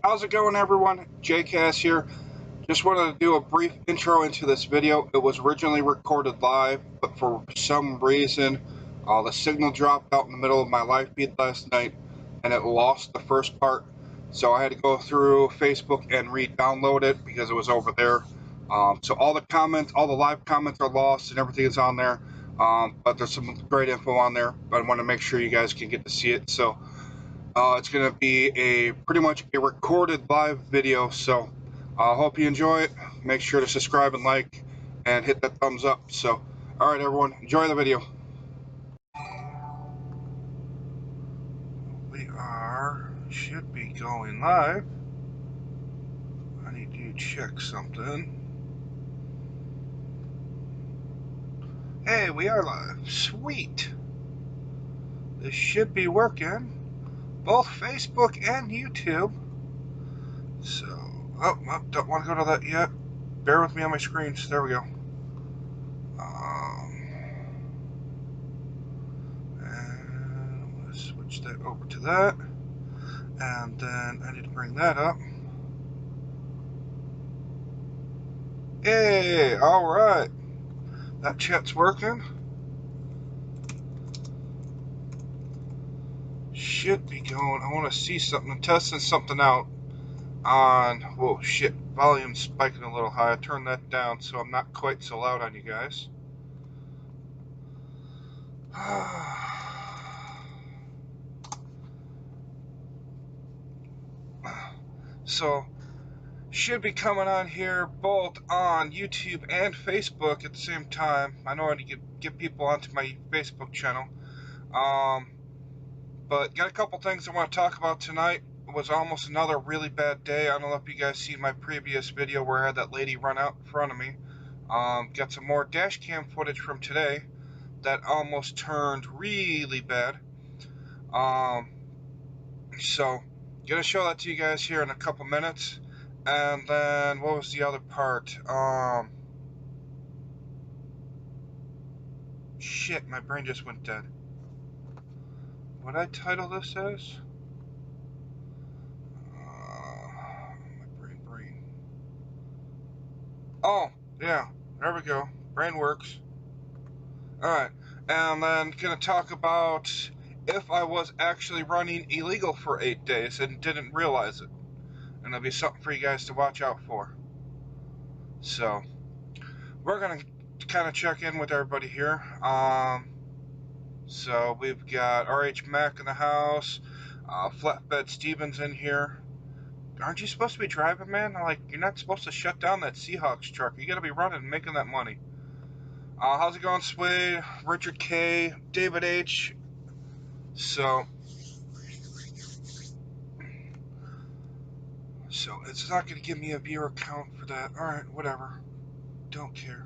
How's it going, everyone? JACAS here. Just wanted to do a brief intro into this video. It was originally recorded live, but for some reason the signal dropped out in the middle of my live feed last night and it lost the first part, so I had to go through Facebook and re-download it because it was over there. So all the live comments are lost and everything is on there, but there's some great info on there, but I want to make sure you guys can get to see it. So it's going to be pretty much a recorded live video, so I hope you enjoy it. Make sure to subscribe and like and hit that thumbs up. So, alright everyone, enjoy the video. We should be going live. I need to check something. Hey, we are live. Sweet. This should be working. Both Facebook and YouTube. So, don't want to go to that yet. Bear with me on my screens. There we go. And let's switch that over to that. And then I need to bring that up. Hey, alright. That chat's working. Should be going. I want to see something. I'm testing something out on, whoa, shit, volume's spiking a little high. I turned that down so I'm not quite so loud on you guys. So, should be coming on here both on YouTube and Facebook at the same time. I know I need to get people onto my Facebook channel. But got a couple things I want to talk about tonight. It was almost another really bad day. I don't know if you guys see my previous video where I had that lady run out in front of me. Got some more dash cam footage from today that almost turned really bad. So gonna show that to you guys here in a couple minutes. And then what was the other part? Shit, my brain just went dead. What did I title this as? My brain. Oh, yeah, there we go. Brain works. Alright, and then gonna talk about if I was actually running illegal for 8 days and didn't realize it. And it'll be something for you guys to watch out for. So, we're gonna kind of check in with everybody here. So we've got RH Mac in the house, Flatbed Stevens in here. Aren't you supposed to be driving, man? Like, you're not supposed to shut down that Seahawks truck. You gotta be running and making that money. How's it going, Swade? Richard K, David H. So it's not gonna give me a viewer count for that. Alright, whatever. Don't care.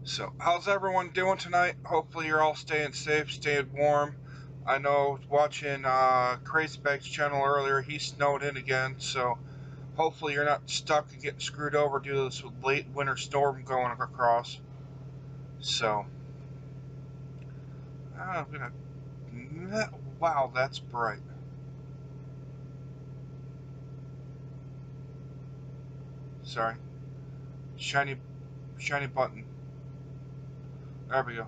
So, how's everyone doing tonight? Hopefully you're all staying safe, staying warm. I know watching Crazy Bag's channel earlier, he snowed in again, so hopefully you're not stuck and getting screwed over due to this late winter storm going across. So, I'm gonna... Wow, that's bright. Sorry. Shiny button. There we go.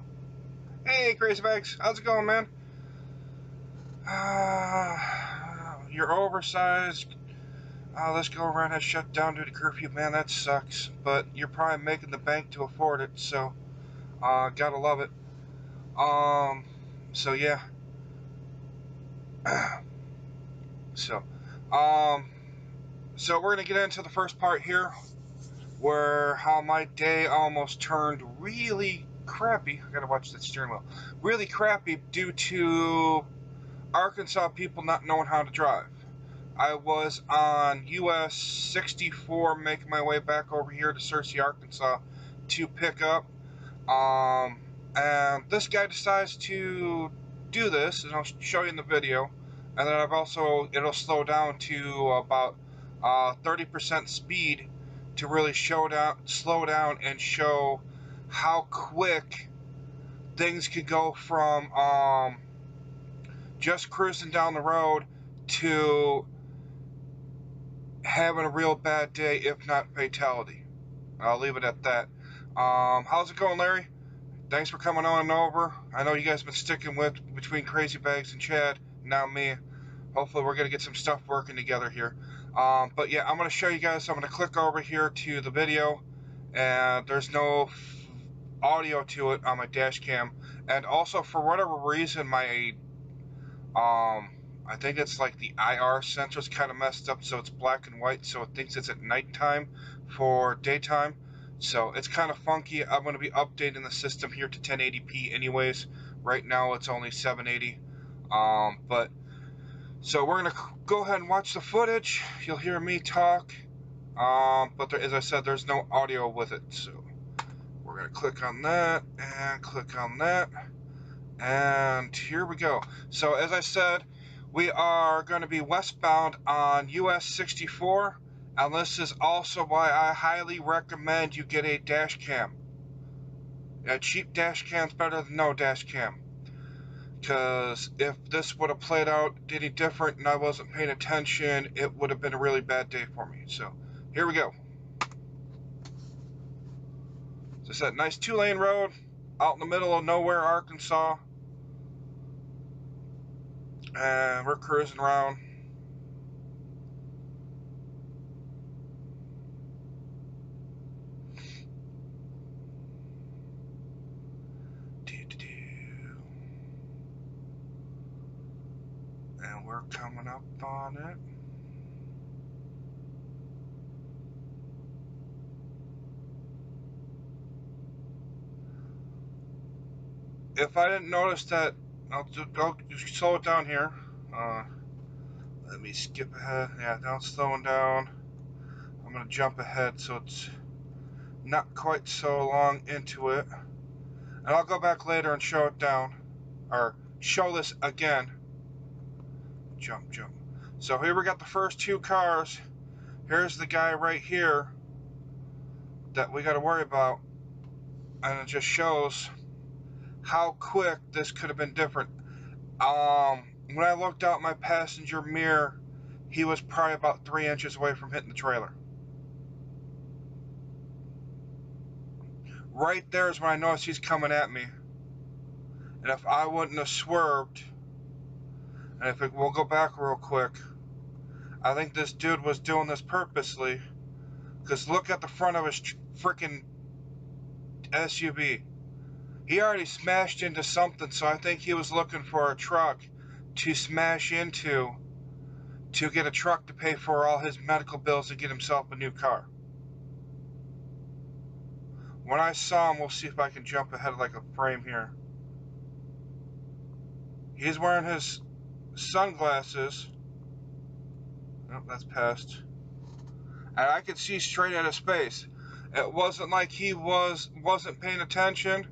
Hey, Crazy Bags, how's it going, man? You're oversized. Let's go around has shut down due to curfew. Man, that sucks. But you're probably making the bank to afford it, so gotta love it. So yeah. So we're gonna get into the first part here, where how my day almost turned really crappy. I gotta watch that steering wheel. Really crappy due to Arkansas people not knowing how to drive. I was on US 64 making my way back over here to Searcy, Arkansas to pick up. And this guy decides to do this, and I'll show you in the video. And then it'll slow down to about 30% speed to really slow down and show how quick things could go from just cruising down the road to having a real bad day, if not fatality. I'll leave it at that. How's it going, Larry? Thanks for coming on over. I know you guys have been sticking with between Crazy Bags and Chad, now me. Hopefully we're going to get some stuff working together here. But yeah, I'm going to show you guys. I'm going to click over here to the video, and there's no audio to it on my dash cam. And also, for whatever reason, my I think it's like the IR sensor's kind of messed up, so it's black and white, so it thinks it's at nighttime for daytime. So it's kind of funky. I'm going to be updating the system here to 1080p anyways. Right now it's only 780. But so we're going to go ahead and watch the footage. You'll hear me talk. But there, as I said, there's no audio with it. So we're going to click on that and click on that. And here we go. So as I said, we are going to be westbound on US 64, and this is also why I highly recommend you get a dash cam. A cheap dash cam's better than no dash cam, because if this would have played out any different and I wasn't paying attention, it would have been a really bad day for me. So here we go. As I said, nice 2-lane road out in the middle of nowhere, Arkansas. And we're cruising around. And we're coming up on it. If I didn't notice that, I'll just slow it down here. Let me skip ahead. Yeah, now it's slowing down. I'm going to jump ahead so it's not quite so long into it. And I'll go back later and show it down. Or show this again. Jump, jump. So here we got the first two cars. Here's the guy right here that we got to worry about. And it just shows how quick this could have been different. When I looked out my passenger mirror, he was probably about 3 inches away from hitting the trailer. Right there is when I noticed he's coming at me. And if I wouldn't have swerved, and if we'll go back real quick, I think this dude was doing this purposely, because look at the front of his freaking SUV. He already smashed into something, so I think he was looking for a truck to smash into to get a truck to pay for all his medical bills and get himself a new car. When I saw him, we'll see if I can jump ahead like a frame here. He's wearing his sunglasses. Nope, that's past. And I could see straight at his face. It wasn't like he wasn't paying attention.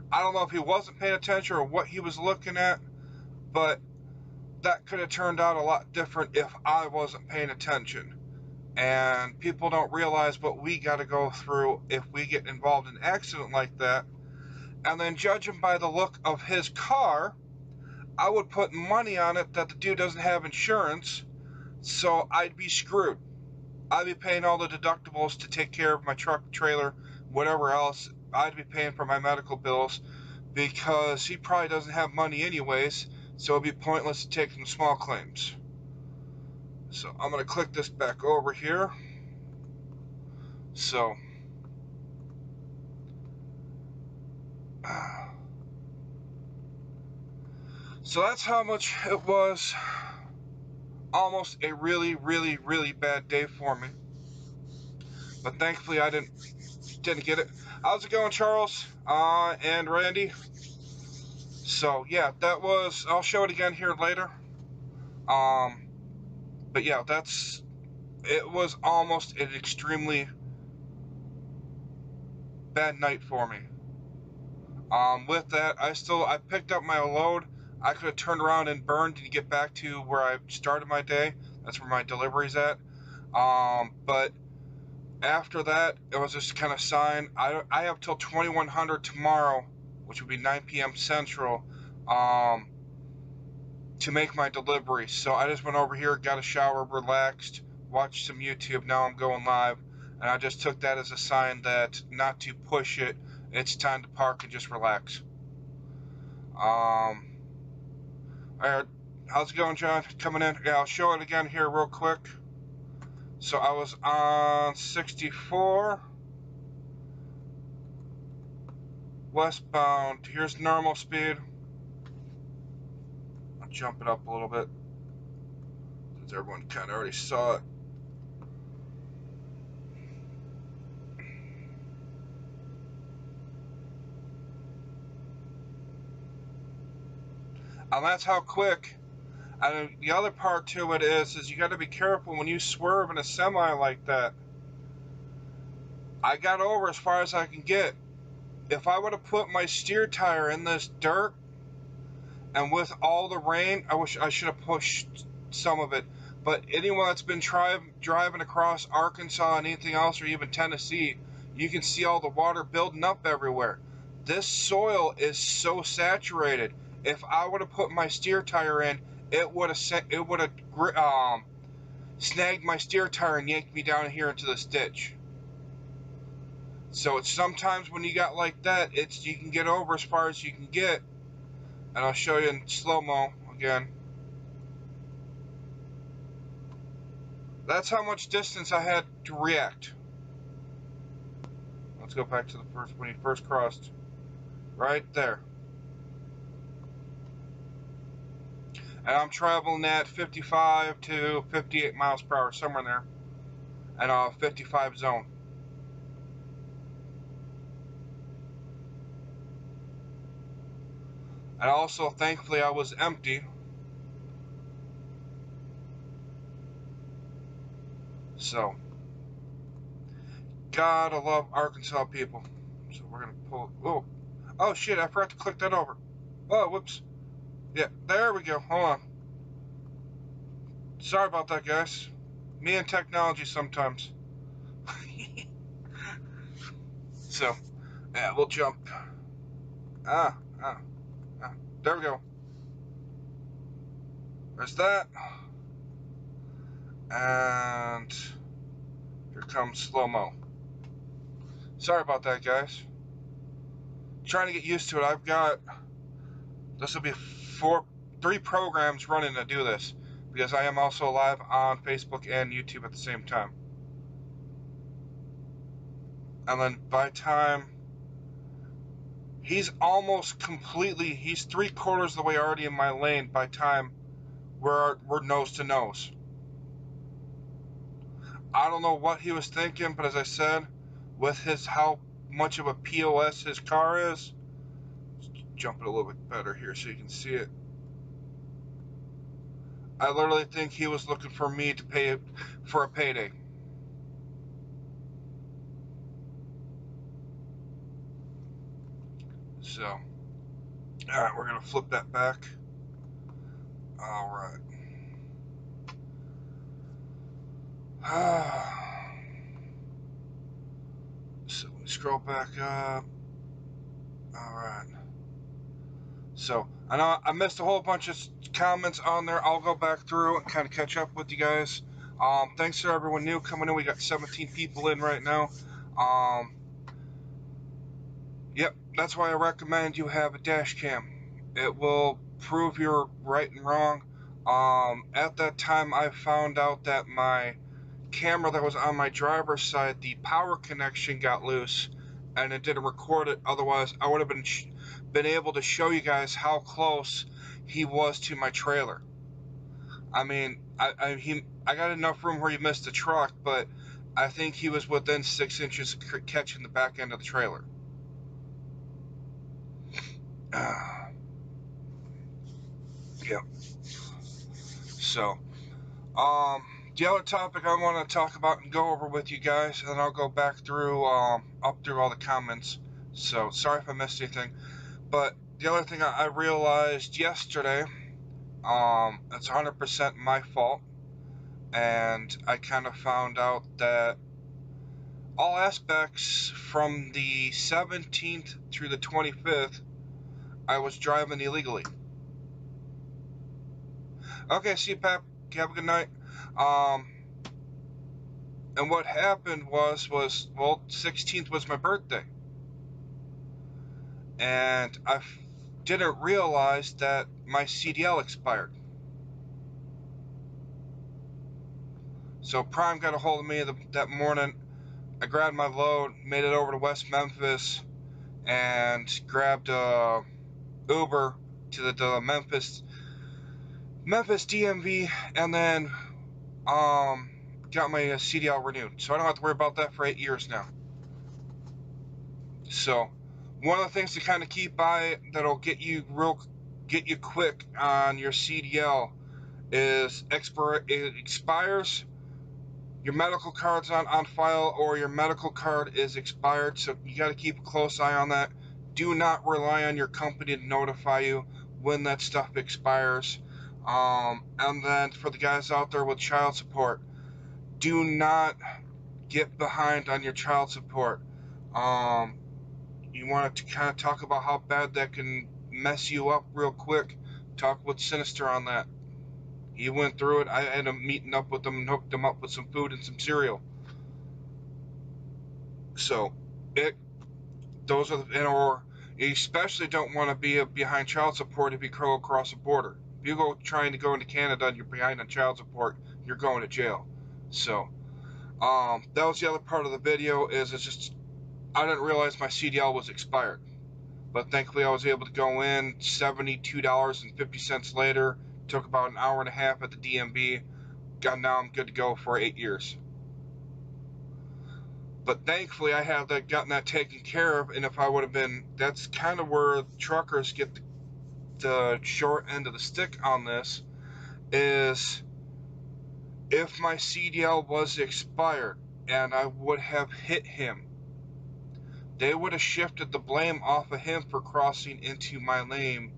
I don't know if he wasn't paying attention or what he was looking at, but that could have turned out a lot different if I wasn't paying attention. And people don't realize what we got to go through if we get involved in an accident like that. And then judging by the look of his car, I would put money on it that the dude doesn't have insurance, so I'd be screwed. I'd be paying all the deductibles to take care of my truck, trailer, whatever else. I'd be paying for my medical bills because he probably doesn't have money anyways, so it'd be pointless to take some small claims. So I'm going to click this back over here. So that's how much it was. Almost a really, really, really bad day for me. But thankfully I didn't get it. How's it going, Charles? And Randy? So yeah, that was, I'll show it again here later. But yeah, it was almost an extremely bad night for me. With that, I picked up my load. I could have turned around and burned to get back to where I started my day. That's where my delivery's at. But after that, it was just kind of sign. I have till 2100 tomorrow, which would be 9 p.m. Central, to make my delivery. So I just went over here, got a shower, relaxed, watch some YouTube. Now I'm going live, and I just took that as a sign that not to push it. It's time to park and just relax. Alright, how's it going, John? Coming in? Yeah, I'll show it again here real quick. So I was on 64 westbound. Here's normal speed. I'll jump it up a little bit, since everyone kind of already saw it. And that's how quick. And the other part to it is you got to be careful when you swerve in a semi like that. I got over as far as I can get. If I would have put my steer tire in this dirt, and with all the rain, I wish I should have pushed some of it. But anyone that's been driving across Arkansas and anything else, or even Tennessee, you can see all the water building up everywhere. This soil is so saturated. If I would have put my steer tire in, it would have snagged my steer tire and yanked me down here into this ditch. So it's sometimes when you got like that, you can get over as far as you can get. And I'll show you in slow-mo again. That's how much distance I had to react. Let's go back to the when he first crossed. Right there. And I'm traveling at 55 to 58 miles per hour, somewhere in there. And a 55 zone. And also, thankfully, I was empty. So, gotta love Arkansas people. So we're gonna pull. Oh shit! I forgot to click that over. Oh, whoops. Yeah, there we go. Hold on. Sorry about that, guys. Me and technology sometimes. So, yeah, we'll jump. There we go. There's that. And here comes slow-mo. Sorry about that, guys. Trying to get used to it. This will be 3 programs running to do this, because I am also live on Facebook and YouTube at the same time. And then by time he's almost completely, he's 3/4 of the way already in my lane by time we're nose to nose. I don't know what he was thinking, but as I said, with how much of a POS his car is, let's jump it a little bit better here so you can see it. I literally think he was looking for me to pay for a payday. So, alright, we're going to flip that back. Alright. So, we scroll back up. Alright. So, I know I missed a whole bunch of comments on there. I'll go back through and kind of catch up with you guys. Thanks to everyone new coming in. We got 17 people in right now. Yep, that's why I recommend you have a dash cam. It will prove you're right and wrong. At that time, I found out that my camera that was on my driver's side, the power connection got loose, and it didn't record it. Otherwise, I would have been able to show you guys how close he was to my trailer. I mean, I got enough room where he missed the truck, but I think he was within 6 inches of catching the back end of the trailer. Yep. So, the other topic I want to talk about and go over with you guys, and then I'll go back through, up through all the comments. So, sorry if I missed anything. But the other thing I realized yesterday, it's 100% my fault, and I kind of found out that all aspects from the 17th through the 25th, I was driving illegally. Okay, see you, Pep. Have a good night. And what happened was, well, 16th was my birthday. And I didn't realize that my CDL expired. So Prime got a hold of me that morning. I grabbed my load, made it over to West Memphis, and grabbed a Uber to the Memphis DMV, and then got my CDL renewed. So I don't have to worry about that for 8 years now. So one of the things to kind of keep by that'll get you quick on your CDL is it expires. Your medical card's on file, or your medical card is expired, so you got to keep a close eye on that. Do not rely on your company to notify you when that stuff expires. And then for the guys out there with child support, do not get behind on your child support. You want to kind of talk about how bad that can mess you up real quick. Talk with Sinister on that. He went through it. I ended up meeting up with them and hooked them up with some food and some cereal. So, those are, or you especially don't want to be behind child support if you go across the border. If you go trying to go into Canada and you're behind on child support, you're going to jail. So, that was the other part of the video. It's just I didn't realize my CDL was expired, but thankfully I was able to go in $72.50 later. Took about an hour and a half at the DMV. Now I'm good to go for 8 years. But thankfully I have gotten that taken care of, and if I would have been, that's kind of where truckers get the short end of the stick on this, is if my CDL was expired and I would have hit him, they would have shifted the blame off of him for crossing into my lane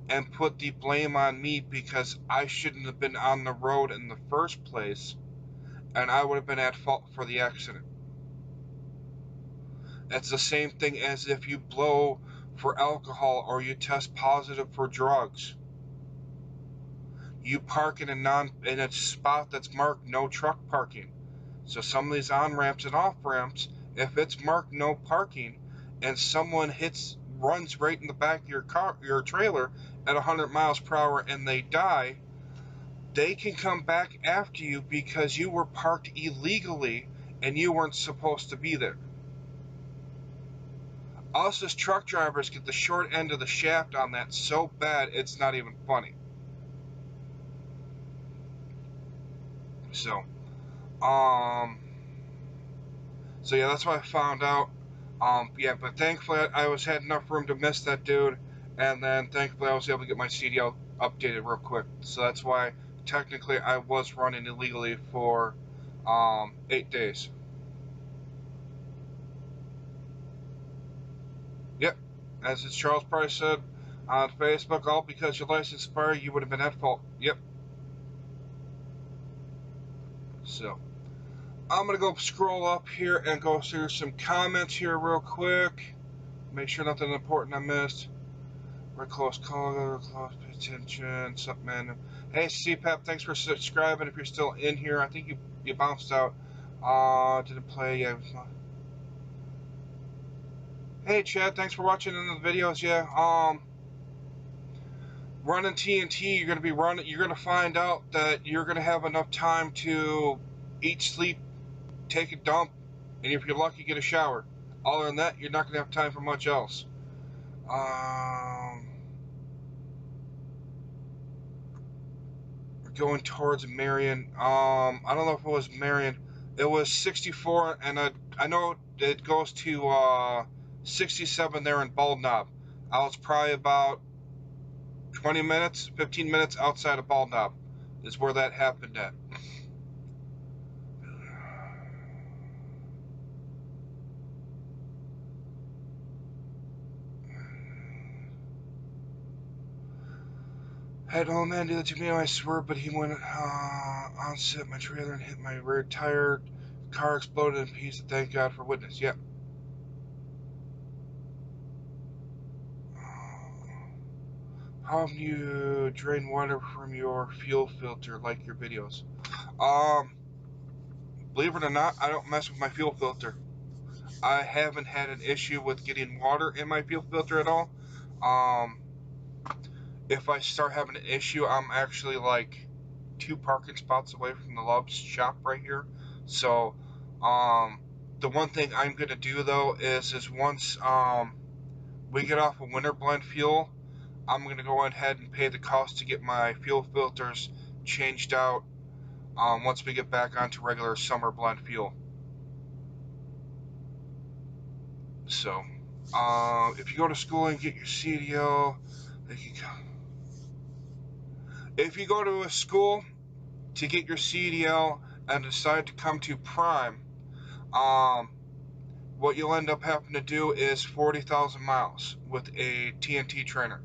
and put the blame on me because I shouldn't have been on the road in the first place, and I would have been at fault for the accident. That's the same thing as if you blow for alcohol or you test positive for drugs. You park in a spot that's marked no truck parking. So some of these on-ramps and off-ramps, if it's marked no parking and someone runs right in the back of your trailer at 100 miles per hour and they die, they can come back after you because you were parked illegally and you weren't supposed to be there. Us as truck drivers get the short end of the shaft on that so bad it's not even funny. So, yeah, that's what I found out. Yeah, but thankfully I had enough room to miss that dude, and then thankfully I was able to get my CDL updated real quick. So that's why technically I was running illegally for 8 days. Yep, as Charles Price said on Facebook, all because your license expired, you would have been at fault. Yep. So, I'm going to go scroll up here and go through some comments here real quick. Make sure nothing important I missed. We're close call, close, pay attention, something man. Hey, CPAP, thanks for subscribing. If you're still in here, I think you bounced out. Didn't play, yeah. Hey, Chad, thanks for watching the videos, yeah. Running TNT, you're gonna find out that you're gonna have enough time to eat, sleep, take a dump, and if you're lucky, get a shower. Other than that, you're not gonna have time for much else. We're going towards Marion. I don't know if it was Marion. It was 64, and I know it goes to 67 there in Bald Knob. I was probably about 20 minutes, 15 minutes outside of Bald Knob is where that happened at. Had an old man do that to me, I swear, but he went on set my trailer and hit my rear tire. Car exploded in pieces. Thank God for witness. Yep. How do you drain water from your fuel filter like your videos? Believe it or not, I don't mess with my fuel filter. I haven't had an issue with getting water in my fuel filter at all. If I start having an issue, I'm actually like 2 parking spots away from the Love's shop right here. So, the one thing I'm gonna do though is once we get off of winter blend fuel, I'm gonna go ahead and pay the cost to get my fuel filters changed out. Once we get back onto regular summer blend fuel. So, if you go to school and get your CDL, if you go to a school to get your CDL and decide to come to Prime, what you'll end up having to do is 40,000 miles with a TNT trainer.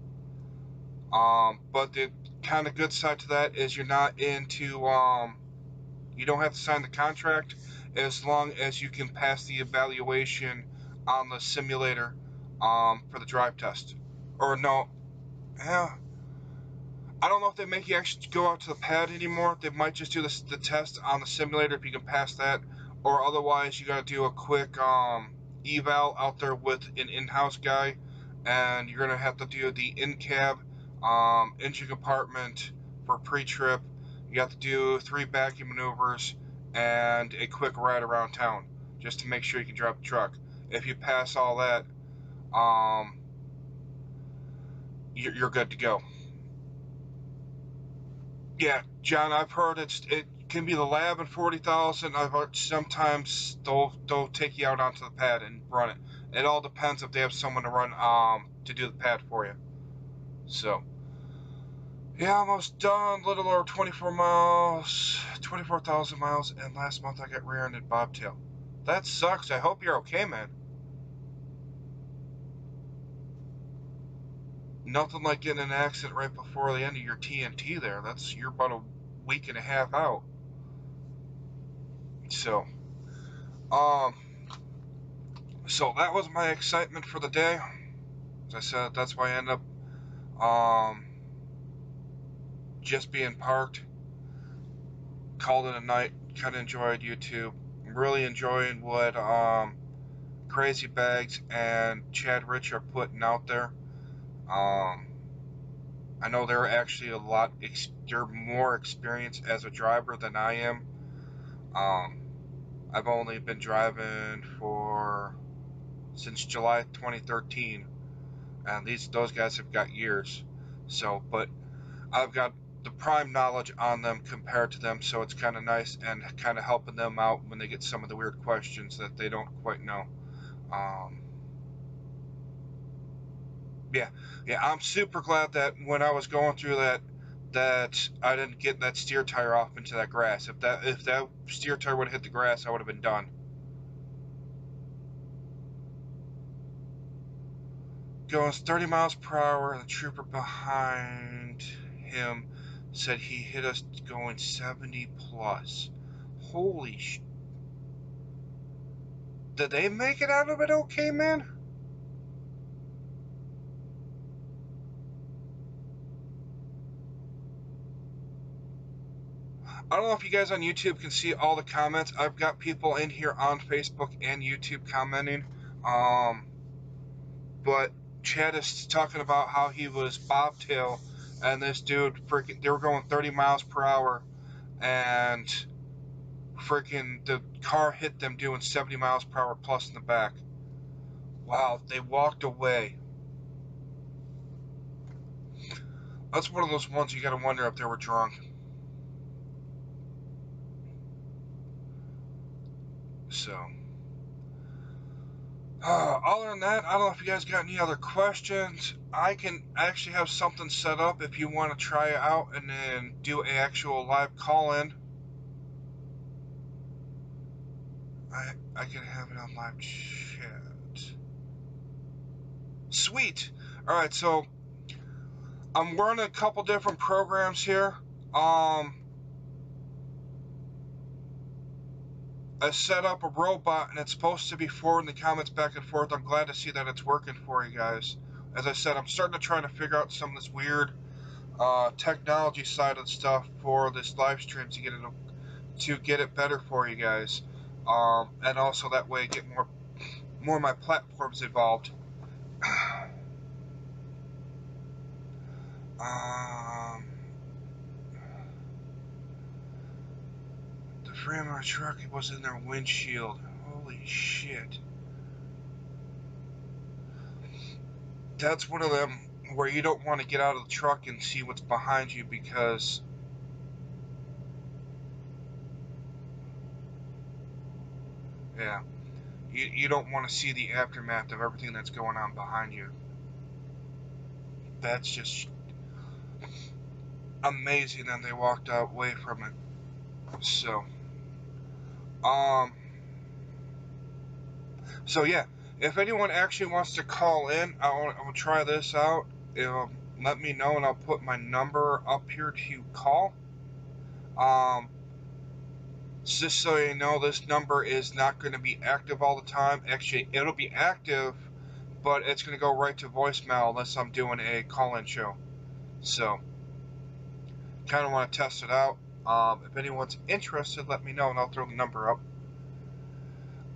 But the kind of good side to that is you're not into, you don't have to sign the contract as long as you can pass the evaluation on the simulator for the drive test. Or no, yeah, I don't know if they make you actually go out to the pad anymore. They might just do the test on the simulator if you can pass that, or otherwise you got to do a quick eval out there with an in-house guy, and you're gonna have to do the in-cab engine compartment for pre-trip. You have to do 3 backing maneuvers and a quick ride around town just to make sure you can drive the truck. If you pass all that, you're good to go. Yeah, John, I've heard it can be the lab and 40,000. I've heard sometimes they'll take you out onto the pad and run it. It all depends if they have someone to run to do the pad for you. So, yeah, almost done. A little over 24 miles, 24,000 miles, and last month I got rear-ended bobtail. That sucks. I hope you're okay, man. Nothing like getting an accident right before the end of your TNT there. You're about a week and a half out. So, so that was my excitement for the day. As I said, that's why I ended up just being parked. Called it a night. Kind of enjoyed YouTube. I'm really enjoying what Crazy Bags and Chad Rich are putting out there. I know they're actually they're more experienced as a driver than I am. I've only been driving since July 2013, and those guys have got years. So, but I've got the prime knowledge on them compared to them, so it's kind of nice and kind of helping them out when they get some of the weird questions that they don't quite know. Yeah, I'm super glad that when I was going through that I didn't get that steer tire off into that grass. If that steer tire would have hit the grass, I would have been done. Going 30 miles per hour, and the trooper behind him said he hit us going 70 plus. Holy sh... Did they make it out of it okay, man? I don't know if you guys on YouTube can see all the comments. I've got people in here on Facebook and YouTube commenting. But Chad is talking about how he was bobtail, and this dude they were going 30 miles per hour, and the car hit them doing 70 miles per hour plus in the back. Wow, they walked away. That's one of those ones you gotta wonder if they were drunk. So, other than that, I don't know if you guys got any other questions. I can actually have something set up if you want to try it out and then do an actual live call-in. I can have it on live chat. Sweet. Alright, so I'm running a couple different programs here. I set up a robot, and it's supposed to be forwarding the comments back and forth. I'm glad to see that it's working for you guys. As I said, I'm starting to try to figure out some of this weird technology side of stuff for this live stream to get it to get it better for you guys, and also that way get more of my platforms involved. The frame of our truck was in their windshield. Holy shit. That's one of them where you don't want to get out of the truck and see what's behind you, because yeah, you don't want to see the aftermath of everything that's going on behind you. That's just amazing that they walked away from it. So yeah, if anyone actually wants to call in, I'll try this out. Let me know, and I'll put my number up here to call. Just so you know, this number is not going to be active all the time. Actually, it'll be active, but it's going to go right to voicemail unless I'm doing a call-in show. So, kind of want to test it out. If anyone's interested, let me know, and I'll throw the number up.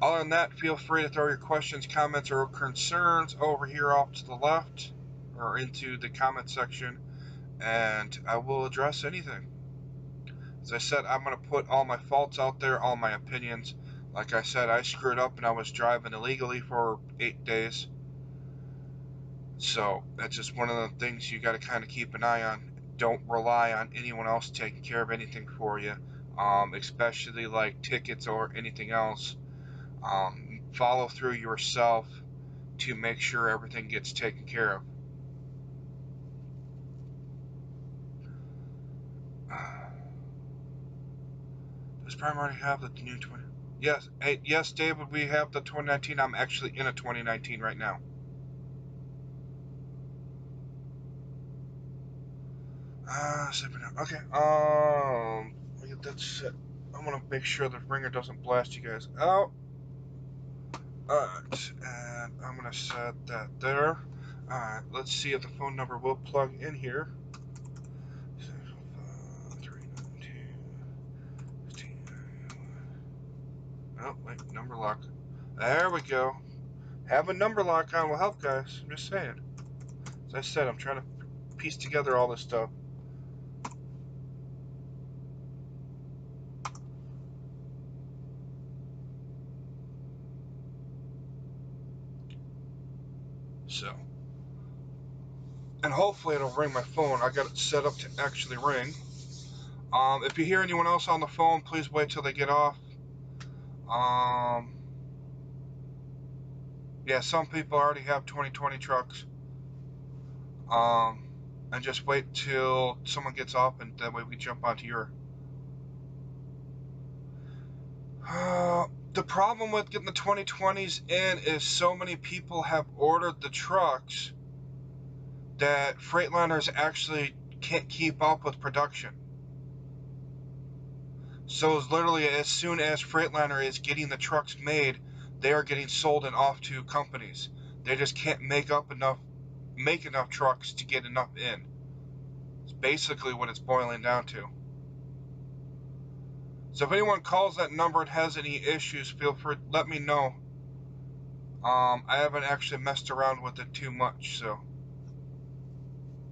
Other than that, feel free to throw your questions, comments, or concerns over here off to the left, or into the comment section, and I will address anything. As I said, I'm going to put all my faults out there, all my opinions. Like I said, I screwed up and I was driving illegally for 8 days. So that's just one of the things you got to kind of keep an eye on. Don't rely on anyone else taking care of anything for you, especially like tickets or anything else. Follow through yourself to make sure everything gets taken care of. Does Prime already have the new 20? Yes, David, we have the 2019. I'm actually in a 2019 right now. Okay, that's it. I'm gonna make sure the ringer doesn't blast you guys out. Alright, and I'm gonna set that there. Alright, let's see if the phone number will plug in here. 392. Oh, wait, number lock. There we go. Having number lock on will help, guys. I'm just saying. As I said, I'm trying to piece together all this stuff. So, and hopefully it'll ring my phone. I got it set up to actually ring. If you hear anyone else on the phone, please wait till they get off. Yeah, some people already have 2020 trucks. And just wait till someone gets off, and that way we jump onto your. The problem with getting the 2020s in is so many people have ordered the trucks that Freightliners actually can't keep up with production. So it's literally as soon as Freightliner is getting the trucks made, they are getting sold and off to companies. They just can't make enough trucks to get enough in. It's basically what it's boiling down to. So if anyone calls that number and has any issues, feel free to let me know. I haven't actually messed around with it too much, so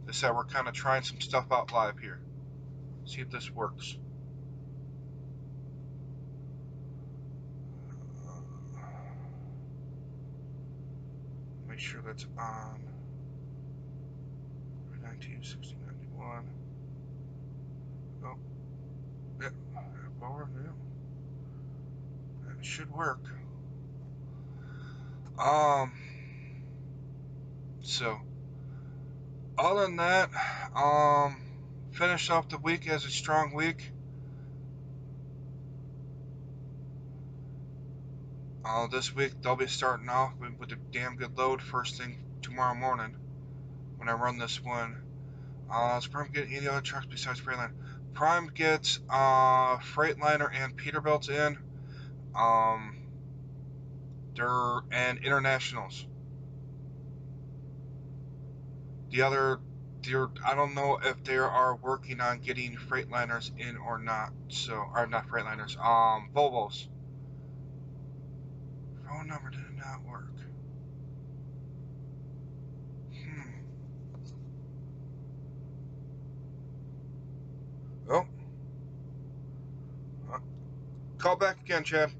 as I said, we're kind of trying some stuff out live here. See if this works. Make sure that's on. 19, 60, 91. Oh, yeah, power, yeah. That should work. So, other than that, finish off the week as a strong week. This week they'll be starting off with a damn good load first thing tomorrow morning when I run this one. Does Prime get any other trucks besides Freightliner? Prime gets Freightliner and Peterbilt's in. They're and internationals. The other I don't know if they are working on getting Freightliners in or not. So, or not Freightliners, Volvos. Phone number did not work. Oh. Call back again, Chad.